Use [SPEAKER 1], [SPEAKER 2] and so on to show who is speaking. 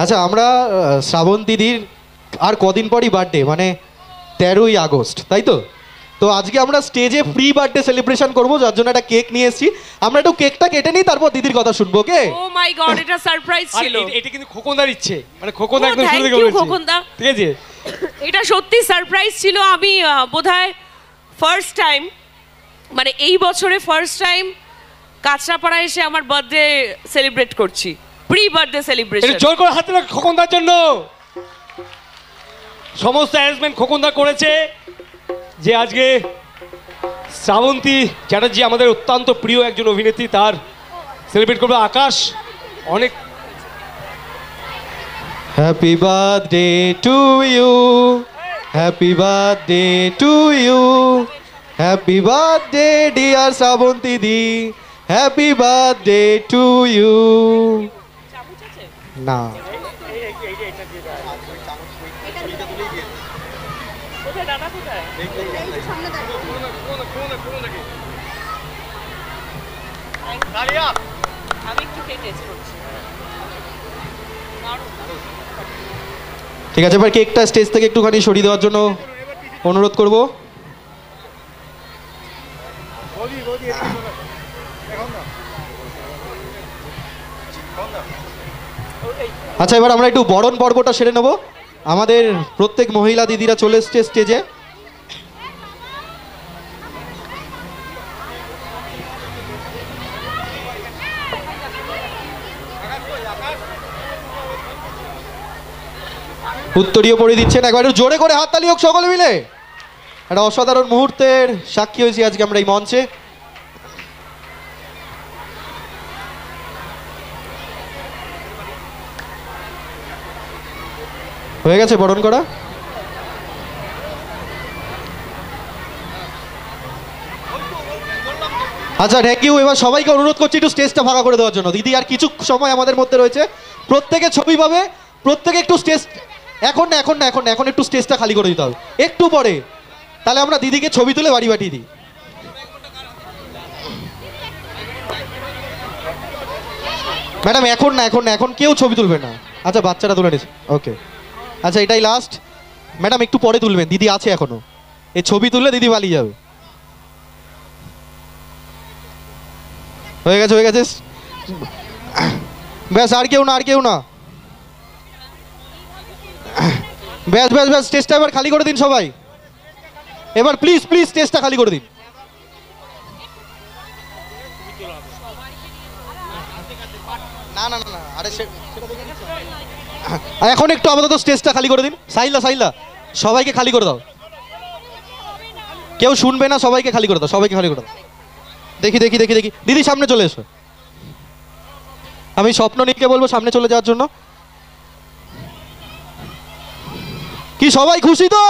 [SPEAKER 1] আচ্ছা আমরা শ্রাবণ দিদির আর কদিন পরই বার্থডে, মানে 13ই আগস্ট, তাই তো? তো আজকে আমরা স্টেজে প্রি বার্থডে সেলিব্রেশন করব, যার জন্য একটা কেক নিয়ে এসেছি। আমরা একটু কেকটা কেটে নিই, তারপর দিদির কথা শুনবো। ওকে?
[SPEAKER 2] ও মাই গড, এটা সারপ্রাইজ
[SPEAKER 3] আর
[SPEAKER 2] ছিল।
[SPEAKER 3] এটা কিন্তু খোকনদার ইচ্ছে, মানে খোকনদা একদম শুরু
[SPEAKER 2] থ্যাংক
[SPEAKER 3] থেকে
[SPEAKER 2] ইউ
[SPEAKER 3] বলেছে।
[SPEAKER 2] খোকনদা।
[SPEAKER 3] ঠিক আছে,
[SPEAKER 2] এটা সত্যি সারপ্রাইজ ছিল। আমি বোধহয় ফার্স্ট টাইম, মানে এই বছরে ফার্স্ট টাইম কাঁচরাপাড়ায় এসে আমার বার্থডে সেলিব্রেট করছি, প্রি বার্থডে
[SPEAKER 3] এটা
[SPEAKER 2] সেলিব্রেশন।
[SPEAKER 3] জোর করে হাতে রাখ খোকনদার জন্য। সমস্ত অ্যারেঞ্জমেন্ট খোকনদা করেছে, যে আজকে শ্রাবন্তী চ্যাটার্জি আমাদের অত্যন্ত প্রিয় একজন অভিনেত্রী, তার সেলিব্রেট করবে আকাশ। অনেক
[SPEAKER 1] happy birthday to you, happy birthday to you, happy birthday dear Shrabanti di, happy birthday to you. না, ঠিক আছে, এবার কেকটা স্টেজ থেকে একটুখানি সরিয়ে দেওয়ার জন্য অনুরোধ করব। আচ্ছা, এবার আমরা একটু বরণ পর্বটা সেরে নেব। আমাদের প্রত্যেক মহিলা দিদিরা চলে এসছে স্টেজে। উত্তরীয় পড়ে দিচ্ছেন, একবার একটু জোরে করে হাততালি হোক সকলে মিলে। একটা অসাধারণ মুহূর্তের সাক্ষী হয়েছি আজকে আমরা এই মঞ্চে। হয়ে গেছে বরণ করা। আচ্ছা, থ্যাংক ইউ। এবার সবাইকে অনুরোধ করছি একটু স্টেজটা ফাঁকা করে দেওয়ার জন্য। দিদি আর কিছু সময় আমাদের মধ্যে রয়েছে, প্রত্যেকে ছবি পাবে, প্রত্যেকে একটু স্টেজ, এখন না এখন না এখন না, এখন একটু স্টেজটা খালি করে দিতে হবে একটু পরে, তাহলে আমরা দিদিকে ছবি তুলে বাড়ি পাঠিয়ে দিই। ম্যাডাম এখন না এখন না, এখন কেউ ছবি তুলবে না। আচ্ছা, বাচ্চারা তুলে নিচ্ছে, ওকে। আচ্ছা, এটাই লাস্ট। ম্যাডাম একটু পরে তুলবেন, দিদি আছে এখনো। এই ছবি তুললে দিদি পালিয়ে যাবে। হয়ে গেছে হয়ে গেছে, ব্যাস, আর কেউ না আর কেউ না, ব্যাস ব্যাস ব্যাস, স্টেজটা এবার খালি করে দিন সবাই। এবার প্লিজ প্লিজ স্টেজটা খালি করে দিন। না না না, আরে এখন একটু আপাতত স্টেজটা খালি করে দিন। সাইলা সাইলা, সবাইকে খালি করে দাও, কেউ শুনবে না, সবাইকে খালি করে দাও, সবাইকে খালি করে দাও। দেখি দেখি দেখি দেখি, দিদি সামনে চলে এসো। আমি স্বপ্ননীলকে বলবো সামনে চলে যাওয়ার জন্য। কি সবাই খুশি তো?